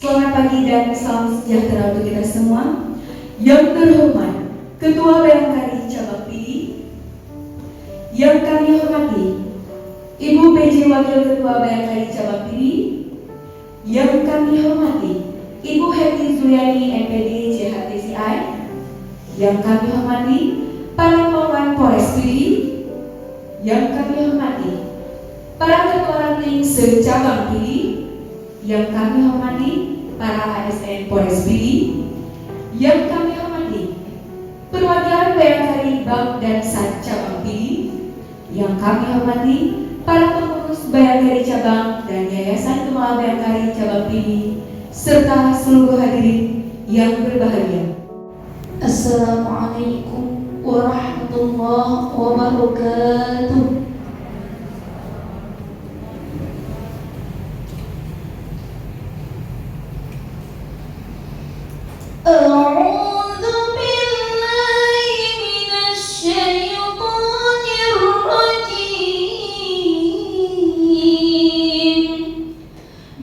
Selamat pagi dan salam sejahtera untuk kita semua. Yang terhormat Ketua Bayangkari Cabang Pidi, yang kami hormati Ibu PJ Wakil Ketua Bayangkari Cabang Pidi, yang kami hormati Ibu Hetty Zuliani MPD JHTCI, yang kami hormati para Polwan Polres Pidi, yang kami hormati para Ketua Ranting se-Cabang Pidi, yang kami hormati para ASN Polres Pidi, yang kami hormati perwakilan Bayangkari Bank dan Sat Cabang Pidi, yang kami hormati para pengurus Bayangkari Cabang dan Yayasan Kemala Bayangkari Cabang Pidi, serta seluruh hadirin yang berbahagia. Assalamualaikum warahmatullahi wabarakatuh. A'udzu billahi minasy syaithanir rajim.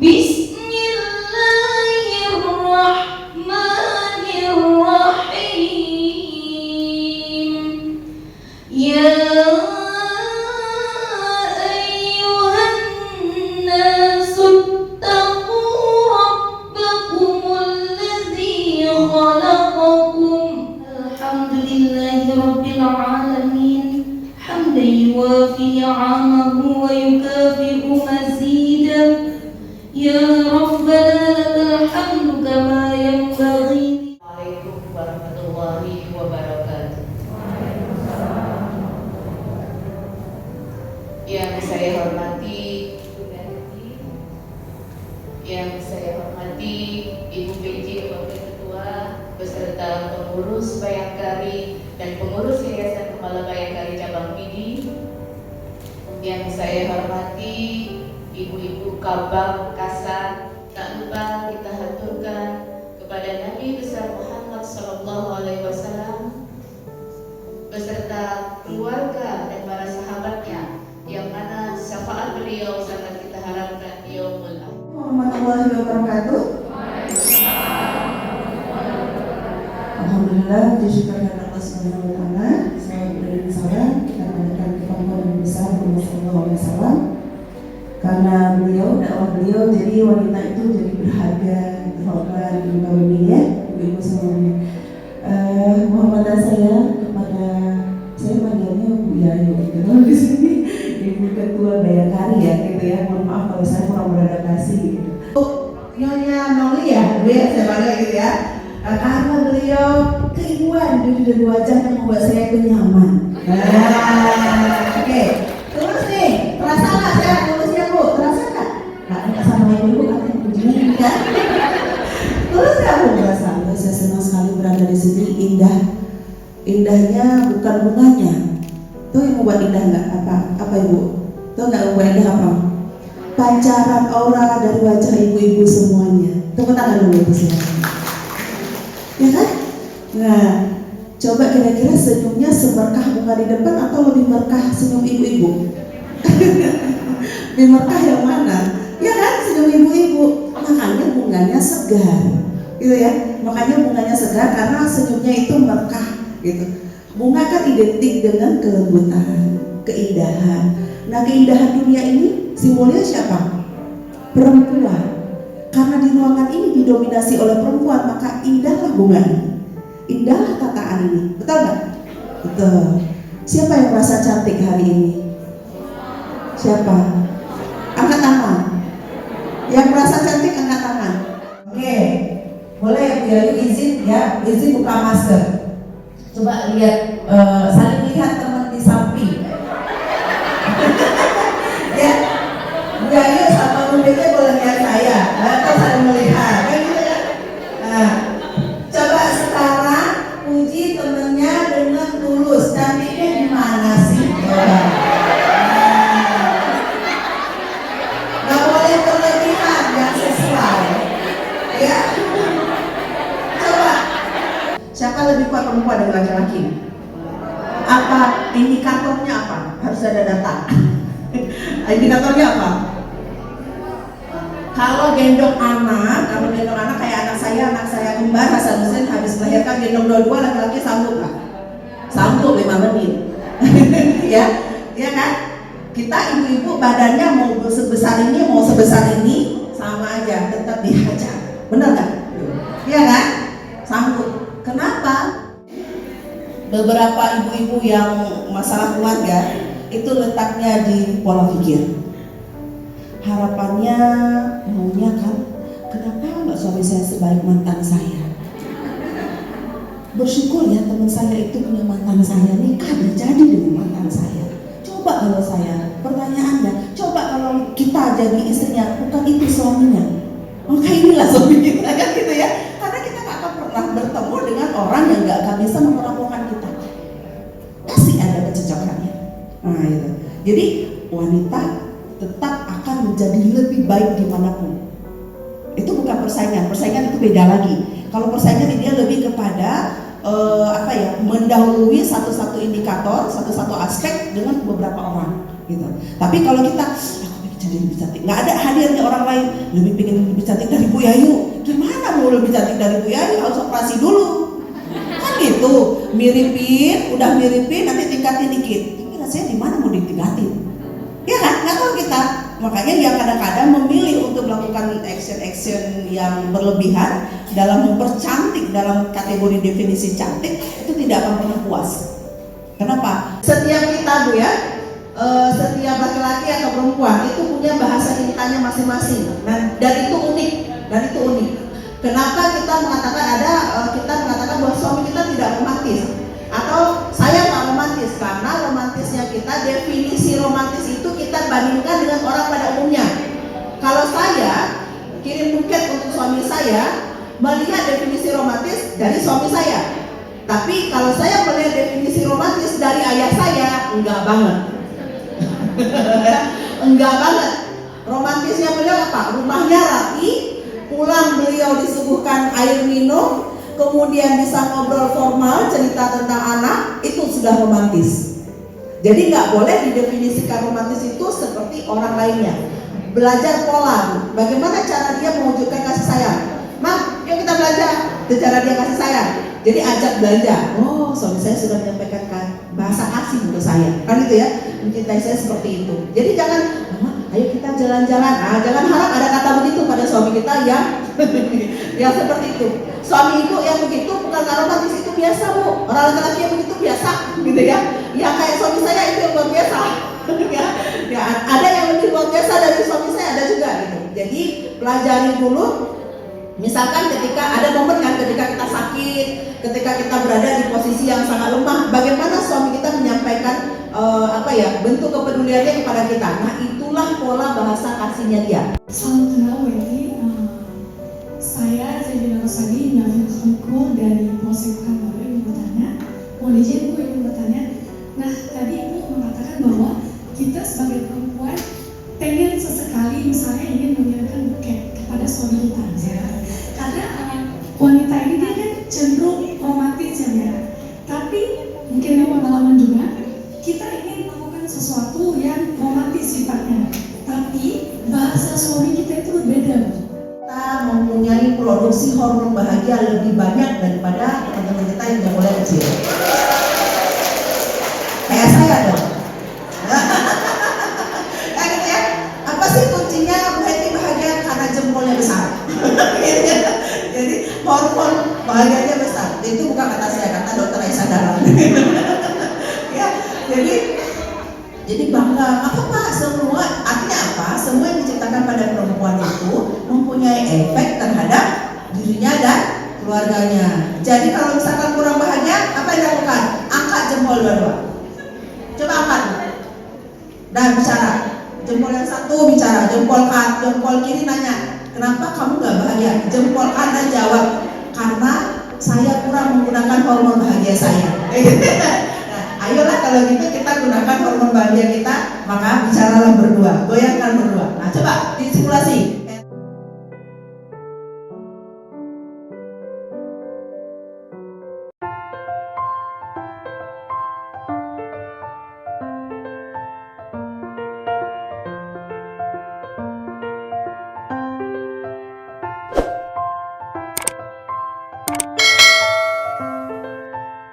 Bismillahirrahmanirrahim. Ya ayyuhan nasu taqu rabbakumul ladzi khalaqakum. Alhamdulillahi rabbil alamin. Hamdan yuwafi ni'amahu wa yukafi'u mazidah. Ya Rabbana lakal hamdu kama yanbaghi. Assalamualaikum warahmatullahi wabarakatuh. Yang saya hormati Ibu PJ Wakil Ketua beserta pengurus Bayangkari dan pengurus Yayasan Kemala Bayangkari Cabang Pidi. Yang saya hormati ibu-ibu Kabang, Kasat, tak lupa kita haturkan kepada Nabi besar Muhammad SAW beserta keluarga dan para sahabatnya, yang mana syafaat beliau sangat kita harapkan di yaumul akhir. Warahmatullahi wabarakatuh. Alhamdulillah, disyukurkan Allah Subhanahu wa taala. Saya beri salam kita panjatkan kepada Nabi besar Muhammad SAW. Karena beliau, dakwah beliau, jadi wanita itu jadi berharga, terhormat di muka bumi ya, ibu-ibu semuanya. Muhammadan saya kepada, saya panggilnya Bu Yayu gitu di sini, Ibu Ketua Bayangkari ya, gitu ya. Mohon maaf kalau saya kurang beradaptasi gitu. Nyonya Noli ya, Bu ya, saya panggil gitu ya. Karena beliau keibuan dari wajah yang membuat saya itu nyaman. Oke. Terus nih, terasa nggak saya lulusnya Bu? Terasa nggak? Nggak sama ibu kan yang begini kan? Terus nggak Bu? Terasa. Saya senang sekali berada di sini. Indah, indahnya bukan bunganya. Tuh yang membuat indah nggak? Apa Ibu? Tuh nggak membuat indah apa? Pancaran aura dari wajah ibu-ibu semuanya. Tepuk tangan dulu silakan. Ya kan? Nah, coba kira-kira senyumnya seberkah bunga di depan atau lebih berkah senyum ibu-ibu? Lebih berkah yang mana? Ya kan, senyum ibu-ibu. Makanya bunganya segar, gitu ya. Makanya bunganya segar karena senyumnya itu berkah, gitu. Bunga kan identik dengan kelembutan, keindahan. Nah, keindahan dunia ini simbolnya siapa? Perempuan. Karena di ruangan ini didominasi oleh perempuan, maka indahlah bunga ini, indahlah tataan ini. Betul nggak? Betul. Siapa yang merasa cantik hari ini? Siapa? Angkat tangan. Yang merasa cantik angkat tangan. Oke, boleh Bu Yayu izin ya, izin buka masker. Coba lihat, saling lihat teman di samping. Ya, Bu Yayu sama Bu BJ boleh lihat saya, atau saling melihat, kan gitu ya. Nah, coba sekarang puji temennya dengan tulus. Cantiknya di mana sih? Coba. Nggak boleh berlebihan, yang sesuai. Ya. Coba. Siapa lebih kuat perempuan dari laki-laki? Apa indikatornya apa? Harus ada data. Indikatornya apa? Kalau gendong anak kayak anak saya kembar Hasan Hussein habis melahirkan gendong dua-dua laki-laki sanggup nggak? Sanggup 5 menit. ya kan? Kita ibu-ibu badannya mau sebesar ini sama aja tetap dihajar, benar nggak? Iya kan? Sanggup. Kenapa? Beberapa ibu-ibu yang masalah keluarga itu letaknya di pola pikir. Harapannya maunya kan, kenapa nggak suami saya sebaik mantan saya? Bersyukur ya teman saya itu punya mantan saya, nikah dan jadi dengan mantan saya. Coba kalau saya, pertanyaannya, coba kalau kita jadi istrinya, bukan itu suaminya, maka inilah suami kita kan gitu ya. Karena kita nggak akan pernah bertemu dengan orang yang nggak akan bisa memperlakukan kita. Pasti ada kecocokannya. Nah itu. Jadi wanita tetap akan menjadi lebih baik dimanapun. Itu bukan persaingan itu beda lagi. Kalau persaingan dia lebih kepada mendahului satu-satu indikator, satu-satu aspek dengan beberapa orang gitu. Tapi kalau kita aku pengen jadi lebih cantik, nggak ada hadirnya orang lain pengen lebih cantik dari Bu Yayu. Gimana mau lebih cantik dari Bu Yayu? Harus operasi dulu kan gitu. Udah miripin nanti tingkatin dikit. Tapi rasanya di mana mau ditingkatin? Ya kan? Nggak tahu kita. Makanya dia kadang-kadang memilih untuk melakukan action yang berlebihan dalam mempercantik, dalam kategori definisi cantik, itu tidak akan pernah puas. Kenapa? Setiap kita Bu ya, setiap laki-laki atau perempuan itu punya bahasa cintanya masing-masing. Dan itu unik. Kenapa kita mengatakan bahwa suami kita tidak romantis atau saya nggak romantis? Karena romantisnya kita, definisi romantis itu kita bandingkan dengan orang pada umumnya. Kalau saya kirim buket untuk suami saya, melihat definisi romantis dari suami saya. Tapi kalau saya melihat definisi romantis dari ayah saya, enggak banget. Enggak banget. Romantisnya beliau apa? Rumahnya rapi, pulang beliau disuguhkan air minum, kemudian bisa ngobrol formal, cerita tentang anak, itu sudah romantis. Jadi nggak boleh didefinisikan romantis itu seperti orang lainnya. Belajar pola, bagaimana cara dia mewujudkan kasih sayang. Mak, yuk kita belajar cara dia kasih sayang. Jadi ajak belanja. Oh, suami saya sudah menyampaikan bahasa kasih untuk saya, kan itu ya, mencintai saya seperti itu. Jadi jangan, ayo kita jalan-jalan. Jangan harap ada kata begitu pada suami kita yang seperti itu. Suami ibu yang begitu bukan karena romantis, itu biasa Bu. Orang laki-laki yang begitu biasa, gitu ya. Yang kayak suami saya itu yang luar biasa. Ya, ada yang lebih luar biasa dari suami saya, ada juga gitu. Jadi pelajari dulu. Misalkan ketika ada momen kan, ketika kita sakit, ketika kita berada di posisi yang sangat lemah, bagaimana suami kita menyampaikan bentuk kepeduliannya kepada kita. Nah itulah pola bahasa kasihnya dia. Salam kenal Wendy, saya Zainal Rosadi, Nafis Hukum dari Polsek Pekanbaru. Ibu bertanya, mohon izin Bu, Ibu bertanya. Nah tadi Ibu mengatakan bahwa kita sebagai perempuan pengen sesekali misalnya ingin mengirimkan buket kepada suami kita, karena wanita ini dia kan cenderung romantis ya. Tapi mungkin yang pengalaman juga, kita ingin melakukan sesuatu yang romantis sifatnya, tapi bahasa suami kita itu berbeda. Kita mempunyai produksi hormon bahagia lebih banyak daripada teman-teman kita yang mulai kecil. Kayak saya dong. Gitu ya. Apa sih kuncinya Bu Heti bahagia? Karena jempolnya besar. Jadi hormon bahagianya besar. Itu bukan kata saya, kata dokter Aisyah Dahlan. Ya, jadi bangga. Apa Pak? Semua artinya apa? Semua yang diciptakan pada perempuan itu mempunyai efek terhadap dirinya dan keluarganya. Jadi kalau misalkan kurang bahagia, apa yang dilakukan? Angkat jempol dua-dua. Coba angkat. Dan bicara. Jempol yang satu bicara, jempol kiri nanya, kenapa kamu gak bahagia? Jempol kanan jawab, karena saya kurang menggunakan hormon bahagia saya. Nah, ayolah kalau gitu kita gunakan hormon bahagia kita, maka bicaralah berdua, goyangkan berdua. Nah coba disimulasi.